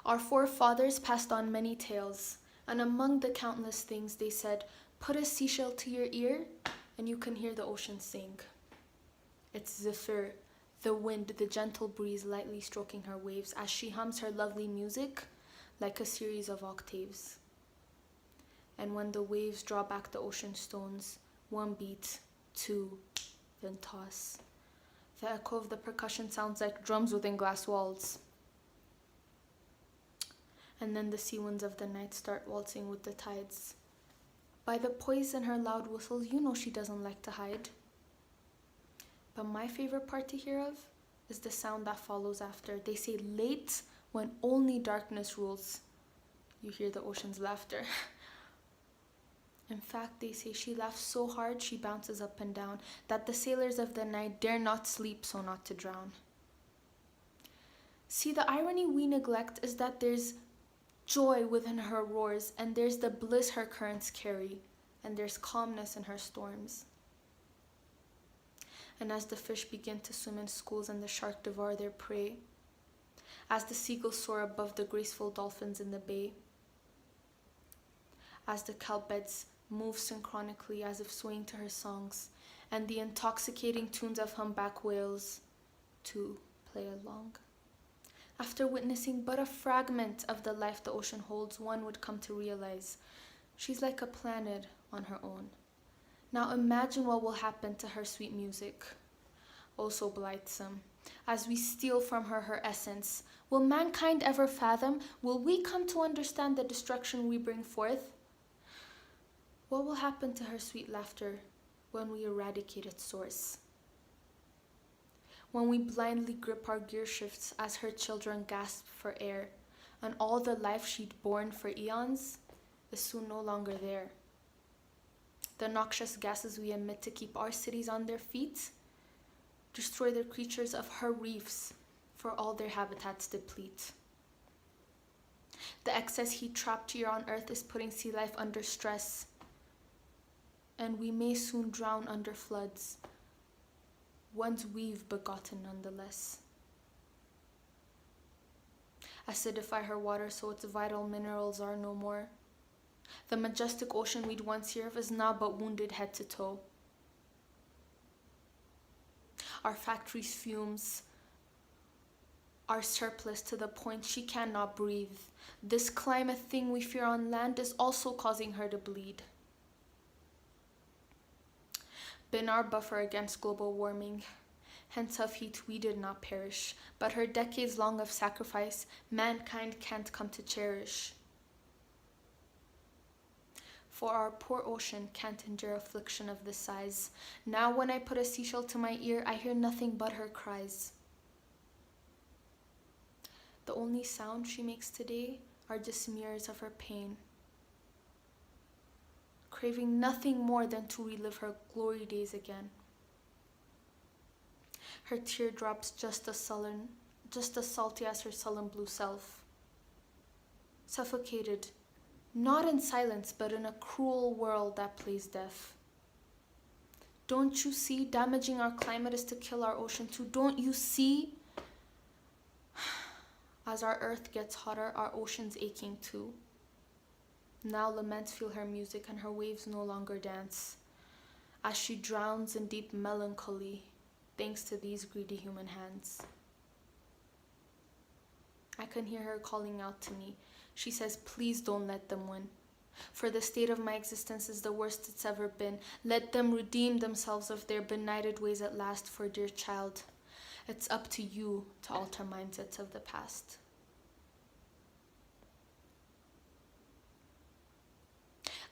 Our forefathers passed on many tales, and among the countless things they said, put a seashell to your ear, and you can hear the ocean sing. It's Zephyr, the wind, the gentle breeze lightly stroking her waves as she hums her lovely music like a series of octaves. And when the waves draw back the ocean stones, one beat, two, then toss. The echo of the percussion sounds like drums within glass walls. And then the sea winds of the night start waltzing with the tides. By the poise in her loud whistles, you know she doesn't like to hide. But my favorite part to hear of is the sound that follows after. They say late, when only darkness rules, you hear the ocean's laughter. In fact, they say she laughs so hard she bounces up and down, that the sailors of the night dare not sleep so not to drown. See, the irony we neglect is that there's joy within her roars, and there's the bliss her currents carry, and there's calmness in her storms. And as the fish begin to swim in schools and the shark devour their prey, as the seagulls soar above the graceful dolphins in the bay, as the kelp beds move synchronically as if swaying to her songs, and the intoxicating tunes of humpback whales to play along. After witnessing but a fragment of the life the ocean holds, one would come to realize she's like a planet on her own. Now imagine what will happen to her sweet music, oh so blithesome, as we steal from her her essence. Will mankind ever fathom? Will we come to understand the destruction we bring forth? What will happen to her sweet laughter when we eradicate its source? When we blindly grip our gear shifts as her children gasp for air, and all the life she'd borne for eons is soon no longer there. The noxious gases we emit to keep our cities on their feet destroy the creatures of her reefs, for all their habitats deplete. The excess heat trapped here on Earth is putting sea life under stress, and we may soon drown under floods, ones we've begotten nonetheless. Acidify her water so its vital minerals are no more. The majestic ocean we'd once hear of is now but wounded head to toe. Our factories' fumes are surplus to the point she cannot breathe. This climate thing we fear on land is also causing her to bleed. Been our buffer against global warming. Hence of heat we did not perish, but her decades long of sacrifice mankind can't come to cherish. For our poor ocean can't endure affliction of this size. Now when I put a seashell to my ear, I hear nothing but her cries. The only sound she makes today are just mirrors of her pain, craving nothing more than to relive her glory days again. Her teardrops just as salty as her sullen blue self. Suffocated, not in silence, but in a cruel world that plays deaf. Don't you see, damaging our climate is to kill our ocean too? Don't you see? As our earth gets hotter, our ocean's aching too. Now laments feel her music and her waves no longer dance, as she drowns in deep melancholy, thanks to these greedy human hands. I can hear her calling out to me. She says, please don't let them win. For the state of my existence is the worst it's ever been. Let them redeem themselves of their benighted ways at last, for dear child, it's up to you to alter mindsets of the past.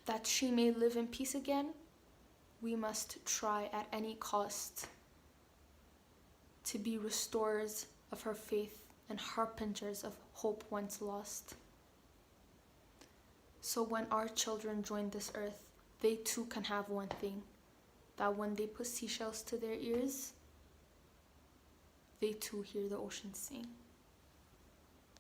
That she may live in peace again, we must try at any cost to be restorers of her faith and harbingers of hope once lost. So when our children join this earth, they too can have one thing, that when they put seashells to their ears, they too hear the ocean sing.